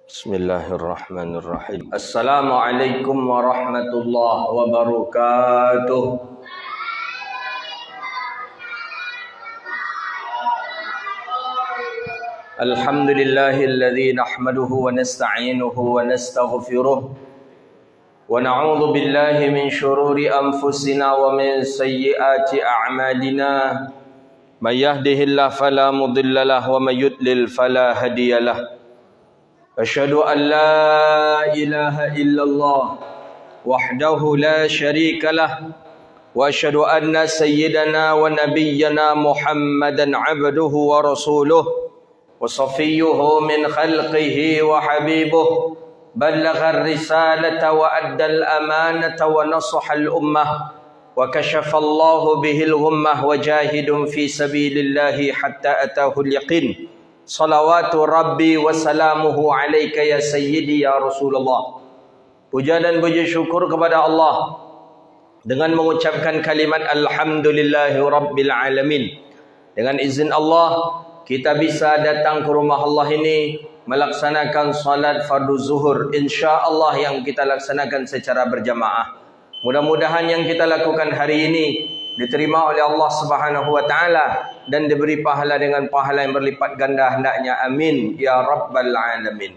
Bismillahirrahmanirrahim. Assalamualaikum warahmatullahi wabarakatuh. Alhamdulillahilladzi nahmaduhu wa nasta'inuhu wa nastaghfiruh wa na'udzu billahi min shururi anfusina wa min sayyiati a'malina. May yahdihillahu fala mudilla lahu wa may yudlil fala hadiyalah. Asyhadu an la ilaha illallah wahdahu la syarika lah wa asyhadu anna sayyidana wa nabiyyana Muhammadan abduhu wa rasuluh wa safiyyuhu min khalqihi wa habibuh ballagha ar-risalata wa adda al-amanata wa nasaha al-ummah wa kashafa Allahu bihi al-ghummah wa jahidun fi sabilillahi hatta atahu al-yaqin. Salawatu Rabbi wa salamuhu alaika ya sayyidi ya Rasulullah. Puja dan puji syukur kepada Allah dengan mengucapkan kalimat Alhamdulillahi Rabbil Alamin. Dengan izin Allah, kita bisa datang ke rumah Allah ini melaksanakan salat fardu zuhur, insyaAllah yang kita laksanakan secara berjamaah. Mudah-mudahan yang kita lakukan hari ini diterima oleh Allah Subhanahu wa taala dan diberi pahala dengan pahala yang berlipat ganda hendaknya, amin ya rabbal alamin.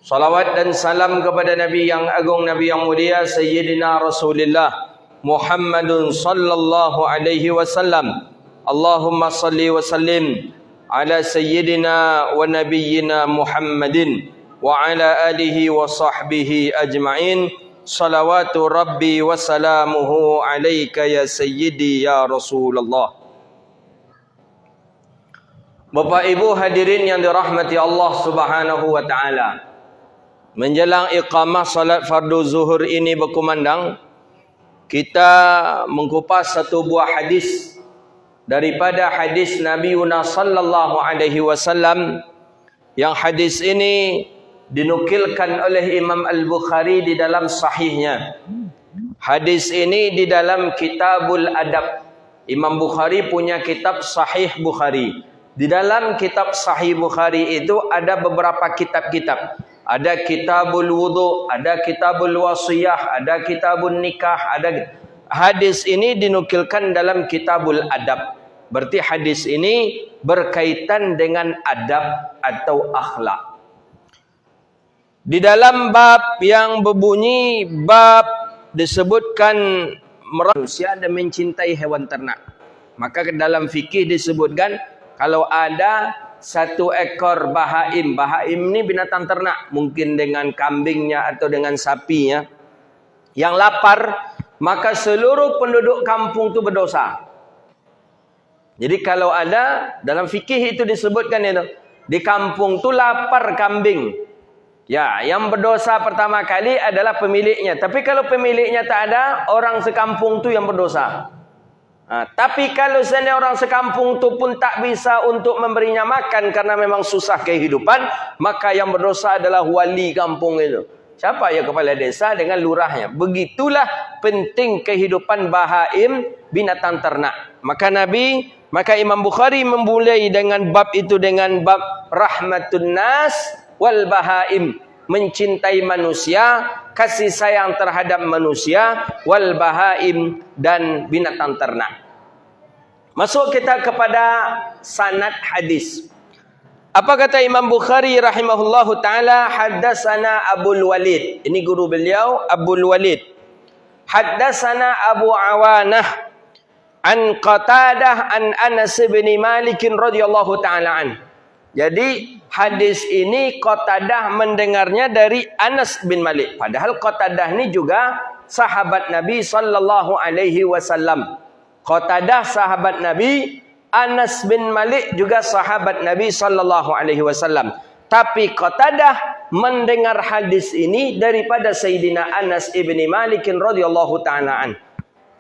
Salawat dan salam kepada Nabi yang agung, Nabi yang mulia, Sayyidina Rasulullah Muhammadun sallallahu alaihi wasallam. Allahumma salli wa sallim ala Sayyidina wa Nabiyyina Muhammadin wa ala alihi wa sahbihi ajma'in. Salawatu Rabbi wa salamuhu alaika ya sayyidi ya Rasulullah. Bapak Ibu hadirin yang dirahmati Allah Subhanahu wa taala. Menjelang iqamah salat fardu zuhur ini berkumandang, kita mengkupas satu buah hadis daripada hadis Nabi sallallahu alaihi wasallam, yang hadis ini dinukilkan oleh Imam Al-Bukhari di dalam sahihnya. Hadis ini di dalam Kitabul Adab. Imam Bukhari punya kitab Sahih Bukhari. Di dalam kitab Sahih Bukhari itu ada beberapa kitab-kitab. Ada Kitabul Wudu, ada Kitabul Wasiyah, ada Kitabul Nikah, ada. Hadis ini dinukilkan dalam Kitabul Adab. Berarti hadis ini berkaitan dengan adab atau akhlak. Di dalam bab yang berbunyi bab disebutkan manusia dan mencintai hewan ternak. Maka dalam fikih disebutkan kalau ada satu ekor bahaim. Bahaim ini binatang ternak. Mungkin dengan kambingnya atau dengan sapinya. Yang lapar, maka seluruh penduduk kampung itu berdosa. Jadi kalau ada, dalam fikih itu disebutkan itu. Di kampung itu lapar kambing. Ya, yang berdosa pertama kali adalah pemiliknya. Tapi kalau pemiliknya tak ada, orang sekampung tu yang berdosa. Tapi kalau seandainya orang sekampung tu pun tak bisa untuk memberinya makan karena memang susah kehidupan, maka yang berdosa adalah wali kampung itu. Siapa ya? Kepala desa dengan lurahnya. Begitulah penting kehidupan bahaim, binatang ternak. Maka Imam Bukhari memulai dengan bab itu dengan bab rahmatun nas wal bahaim, mencintai manusia, kasih sayang terhadap manusia, wal bahaim, dan binatang ternak. Masuk kita kepada sanad hadis. Apa kata Imam Bukhari rahimahullahu taala? Haddatsana Abul Walid. Ini guru beliau Abul Walid. Haddatsana Abu Awanah an Qatadah an Anas bin Malik radhiyallahu taala an. Jadi hadis ini Qatadah mendengarnya dari Anas bin Malik. Padahal Qatadah ini juga sahabat Nabi sallallahu alaihi wasallam. Qatadah sahabat Nabi, Anas bin Malik juga sahabat Nabi sallallahu alaihi wasallam. Tapi Qatadah mendengar hadis ini daripada Sayyidina Anas bin Malik radhiyallahu taala an.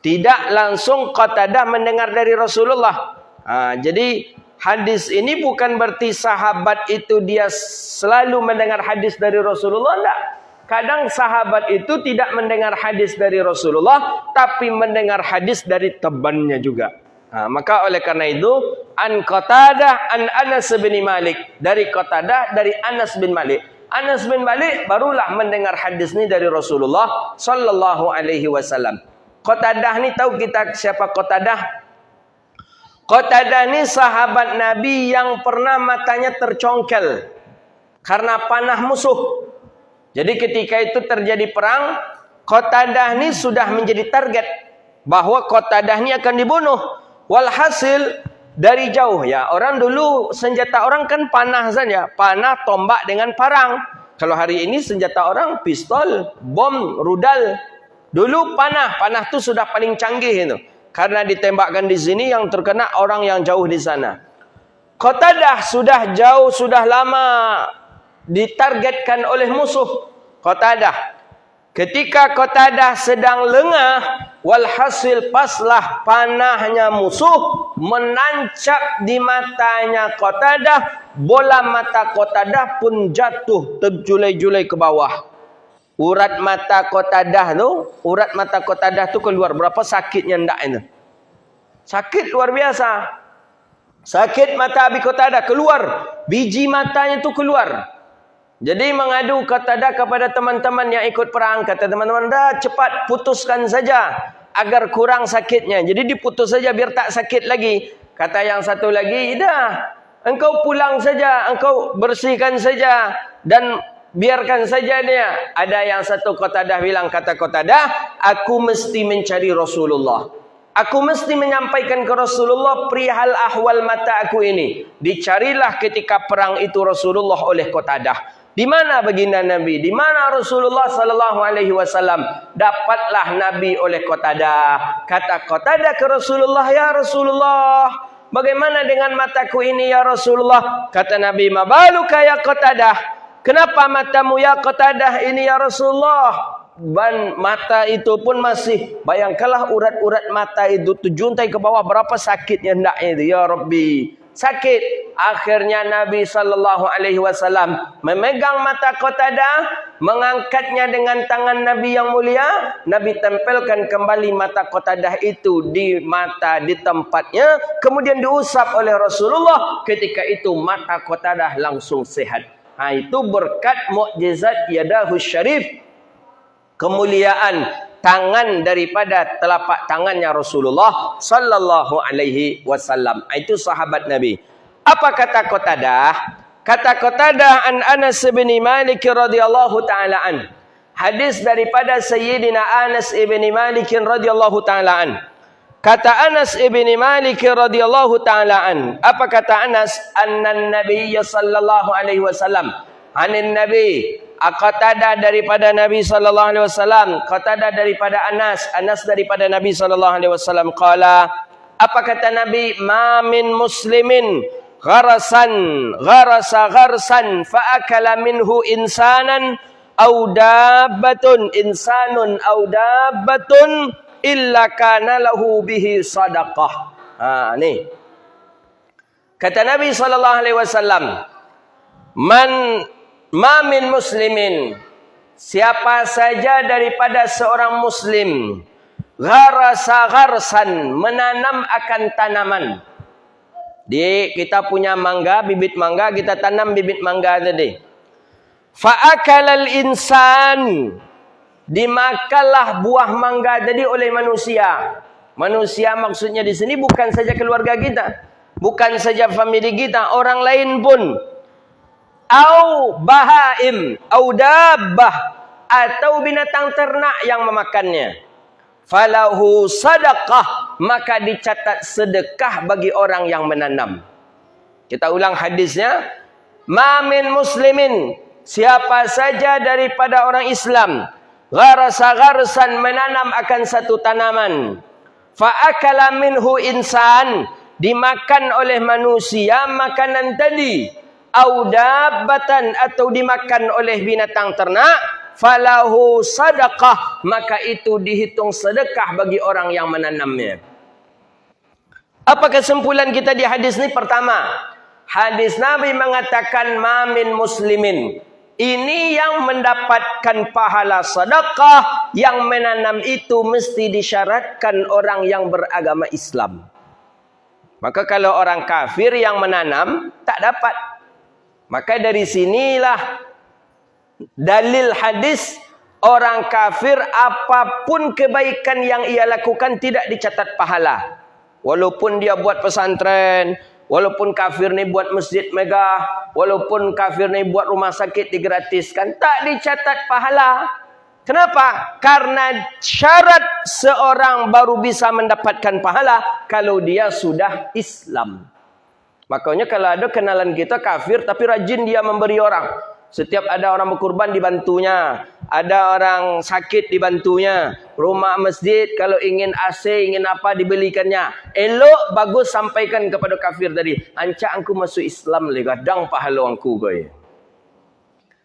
Tidak langsung Qatadah mendengar dari Rasulullah. Jadi hadis ini bukan berarti sahabat itu dia selalu mendengar hadis dari Rasulullah. Tidak. Kadang sahabat itu tidak mendengar hadis dari Rasulullah, tapi mendengar hadis dari temannya juga. Maka oleh karena itu, an Qatadah an Anas bin Malik, dari Qatadah dari Anas bin Malik. Anas bin Malik barulah mendengar hadis ni dari Rasulullah sallallahu alaihi wasallam. Qatadah ni tahu kita siapa Qatadah? Qatadah ni sahabat Nabi yang pernah matanya tercongkel karena panah musuh. Jadi ketika itu terjadi perang, Qatadah ni sudah menjadi target bahawa Qatadah ni akan dibunuh. Walhasil dari jauh ya, orang dulu senjata orang kan panah saja, panah, tombak dengan parang. Kalau hari ini senjata orang pistol, bom, rudal. Dulu panah tu sudah paling canggih itu. Karena ditembakkan di sini yang terkena orang yang jauh di sana. Qatadah sudah jauh, sudah lama ditargetkan oleh musuh. Qatadah. Ketika Qatadah sedang lengah, walhasil paslah panahnya musuh menancap di matanya Qatadah, bola mata Qatadah pun jatuh terjulai-julai ke bawah. Urat mata Qatadah tu keluar. Berapa sakitnya ndak itu? Sakit luar biasa. Sakit mata Abi Qatadah keluar, biji matanya tu keluar. Jadi mengadu Qatadah kepada teman-teman yang ikut perang. Kata teman-teman, dah cepat putuskan saja agar kurang sakitnya. Jadi diputus saja biar tak sakit lagi. Kata yang satu lagi, dah engkau pulang saja, engkau bersihkan saja dan biarkan saja dia. Ada yang satu Qatadah bilang, kata Qatadah, aku mesti mencari Rasulullah. Aku mesti menyampaikan ke Rasulullah perihal ahwal mata aku ini. Dicarilah ketika perang itu Rasulullah oleh Qatadah. Di mana baginda Nabi? Di mana Rasulullah sallallahu alaihi wasallam? Dapatlah Nabi oleh Qatadah. Kata Qatadah ke Rasulullah, ya Rasulullah, bagaimana dengan mataku ini ya Rasulullah? Kata Nabi, mabaluka ya Qatadah? Kenapa matamu ya Qatadah ini ya Rasulullah? Ban mata itu pun masih, bayangkanlah urat-urat mata itu terjuntai ke bawah, berapa sakitnya hendaknya itu ya Rabbi. Sakit. Akhirnya Nabi sallallahu alaihi wasallam memegang mata Qatadah, mengangkatnya dengan tangan Nabi yang mulia. Nabi tempelkan kembali mata Qatadah itu di tempatnya, kemudian diusap oleh Rasulullah. Ketika itu mata Qatadah langsung sehat. Itu berkat mukjizat yadahu syarif, kemuliaan tangan daripada telapak tangannya Rasulullah sallallahu alaihi wasallam. Itu sahabat Nabi. Apa kata Qatadah? Kata Qatadah an Anas bin Malik radhiyallahu taala an. Hadis daripada Sayyidina Anas bin Malik radhiyallahu taala an. Kata Anas bin Malik radhiyallahu taala an. Apa kata Anas? Annan Nabiy sallallahu alaihi wasallam. Anin Nabi. Qatadah daripada Nabi sallallahu alaihi wasallam, Qatadah daripada Anas, Anas daripada Nabi sallallahu alaihi wasallam qala. Apa kata Nabi? Ma min muslimin gharasa gharsan fa akala minhu insanun aw dabbatun illa kana lahu bihi sadaqah. Ni. Kata Nabi sallallahu alaihi wasallam, Ma min muslimin, siapa saja daripada seorang muslim, gharasa gharsan, menanam akan tanaman. Kita punya mangga, bibit mangga, kita tanam bibit mangga tadi. Fa'akalal insan, dimakanlah buah mangga tadi oleh manusia. Manusia maksudnya di sini bukan saja keluarga kita, bukan saja famili kita, orang lain pun. Au bahaim, au dabbah, atau binatang ternak yang memakannya. Falahu sadaqah, maka dicatat sedekah bagi orang yang menanam. Kita ulang hadisnya. Ma min muslimin, siapa saja daripada orang Islam, gharasa gharsan, menanam akan satu tanaman. Fa akala minhu insan, dimakan oleh manusia makanan tadi. Au dabbatan, atau dimakan oleh binatang ternak, falahu sadaqah, maka itu dihitung sedekah bagi orang yang menanamnya. Apa kesimpulan kita di hadis ini? Pertama, hadis Nabi mengatakan ma min muslimin, ini yang mendapatkan pahala sedekah, yang menanam itu mesti disyaratkan orang yang beragama Islam. Maka kalau orang kafir yang menanam tak dapat. Maka dari sinilah Dalil hadis, orang kafir apapun kebaikan yang ia lakukan tidak dicatat pahala. Walaupun dia buat pesantren, walaupun kafir ni buat masjid megah, walaupun kafir ni buat rumah sakit digratiskan, tak dicatat pahala. Kenapa? Karena syarat seorang baru bisa mendapatkan pahala kalau dia sudah Islam. Makanya kalau ada kenalan kita kafir tapi rajin dia memberi orang. Setiap ada orang berkurban dibantunya, ada orang sakit dibantunya, rumah masjid kalau ingin AC, ingin apa dibelikannya. Elok bagus sampaikan kepada kafir tadi, ancak angku masuk Islam le gadang pahala angku goy.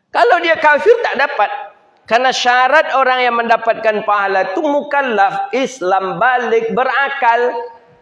Kalau dia kafir tak dapat. Karena syarat orang yang mendapatkan pahala itu mukallaf, Islam, balik, berakal.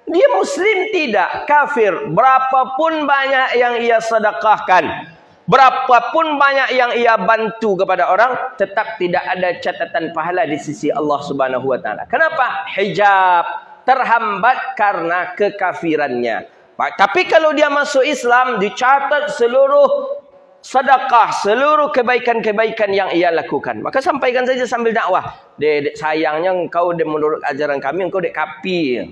Dia muslim tidak, kafir. Berapapun banyak yang ia sedekahkan, berapapun banyak yang ia bantu kepada orang, tetap tidak ada catatan pahala di sisi Allah Subhanahu wa taala. Kenapa? Hijab, terhambat karena kekafirannya. Tapi kalau dia masuk Islam, dicatat seluruh sedekah, seluruh kebaikan-kebaikan yang ia lakukan. Maka sampaikan saja sambil dakwah. Dek, sayangnya engkau menurut ajaran kami engkau dek kapi.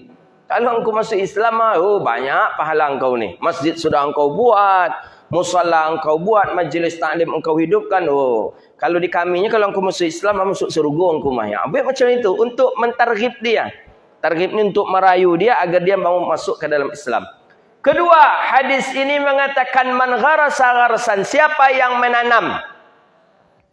Kalau engkau masuk Islam, oh banyak pahala engkau ni. Masjid sudah engkau buat, musalla engkau buat, majlis taklim engkau hidupkan. Oh, kalau di kaminya kalau engkau masuk Islam, masuk surga engkau mah. Ya, macam itu untuk mentarghib dia. Targhib ni untuk merayu dia agar dia mau masuk ke dalam Islam. Kedua, hadis ini mengatakan man gharasa gharsan, siapa yang menanam.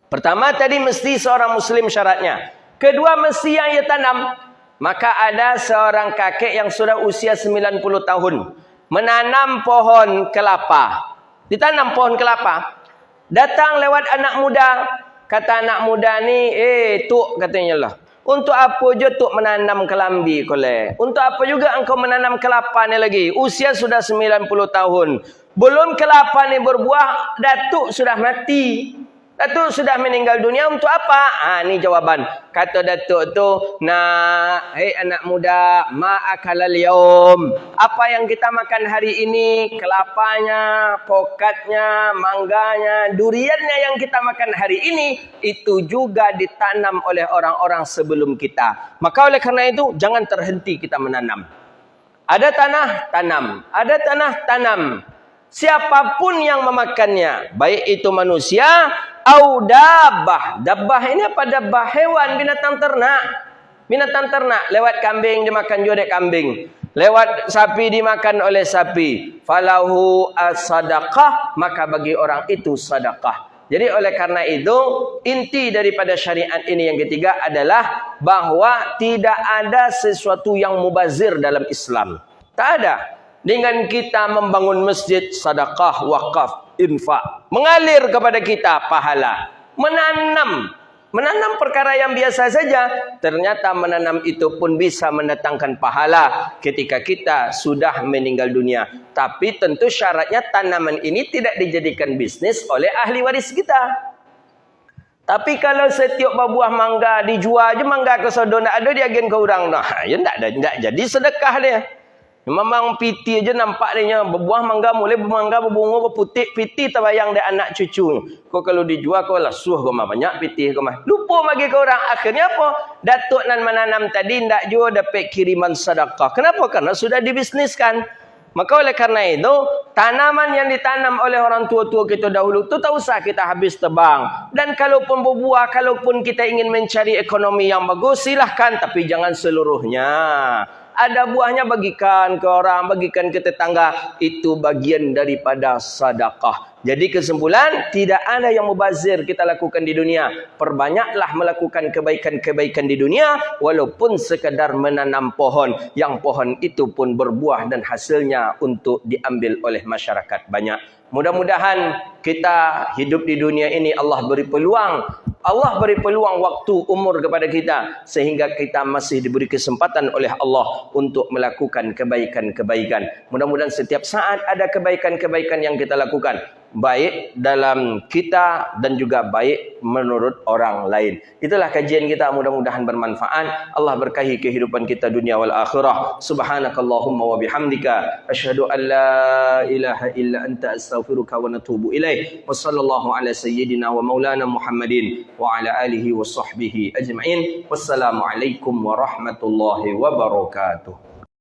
Pertama tadi mesti seorang muslim syaratnya. Kedua mesti yang ia tanam. Maka ada seorang kakek yang sudah usia 90 tahun menanam pohon kelapa. Ditanam pohon kelapa. Datang lewat anak muda. Kata anak muda ni, tuk katanya lah. Untuk apa je tuk menanam kelambi kole? Untuk apa juga engkau menanam kelapa ni lagi? Usia sudah 90 tahun. Belum kelapa ni berbuah, datuk sudah mati. Datuk sudah meninggal dunia, untuk apa? Ni jawaban. Kata datuk tu, nah, hei anak muda, ma'akalal yaum. Apa yang kita makan hari ini, kelapanya, pokatnya, mangganya, duriannya yang kita makan hari ini, itu juga ditanam oleh orang-orang sebelum kita. Maka oleh karena itu, jangan terhenti kita menanam. Ada tanah, tanam. Ada tanah, tanam. Siapapun yang memakannya, baik itu manusia atau dabbah. Dabbah ini apa? Dabbah, hewan, binatang ternak. Binatang ternak, lewat kambing dimakan juga kambing. Lewat sapi dimakan oleh sapi. Falahu as-sadaqah, maka bagi orang itu sedekah. Jadi oleh karena itu, inti daripada syariat ini yang ketiga adalah bahwa tidak ada sesuatu yang mubazir dalam Islam. Tak ada. Dengan kita membangun masjid, sedekah, wakaf, infak, mengalir kepada kita pahala. Menanam perkara yang biasa saja, ternyata menanam itu pun bisa mendatangkan pahala ketika kita sudah meninggal dunia. Tapi tentu syaratnya tanaman ini tidak dijadikan bisnis oleh ahli waris kita. Tapi kalau setiap buah mangga dijual je mangga ke sodo, nak ada dia agen ke orang dah. Ya tak jadi sedekah dia. Memang piti aja nampak dia berbuah mangga, mulai bermangga, berbunga, berputih, piti terbayang dia anak cucu. Kau kalau dijual kau lah suh kau mah banyak piti kau mah. Lupa bagi kau orang. Akhirnya apa? Datuk nan menanam tadi ndak juga dapat kiriman sedekah. Kenapa? Karena sudah dibisniskan. Maka oleh karena itu, tanaman yang ditanam oleh orang tua-tua kita dahulu tu tak usah kita habis tebang. Dan kalaupun berbuah, kalaupun kita ingin mencari ekonomi yang bagus, silahkan, tapi jangan seluruhnya. Ada buahnya bagikan ke orang, bagikan ke tetangga. Itu bagian daripada sedekah. Jadi kesimpulan, tidak ada yang mubazir kita lakukan di dunia. Perbanyaklah melakukan kebaikan-kebaikan di dunia, walaupun sekadar menanam pohon. Yang pohon itu pun berbuah dan hasilnya untuk diambil oleh masyarakat banyak. Mudah-mudahan kita hidup di dunia ini Allah beri peluang. Allah beri peluang waktu umur kepada kita sehingga kita masih diberi kesempatan oleh Allah untuk melakukan kebaikan-kebaikan. Mudah-mudahan setiap saat ada kebaikan-kebaikan yang kita lakukan. baik dalam kita dan juga baik menurut orang lain. Itulah kajian kita, mudah-mudahan bermanfaat. Allah berkahi kehidupan kita dunia wal akhirah. Subhanakallahumma wa bihamdika asyhadu an la ilaha illa anta astaghfiruka wa natubu ilaih. Wa sallallahu ala sayyidina wa maulana Muhammadin wa ala alihi wa sahbihi ajma'in. Wassalamualaikum warahmatullahi wabarakatuh.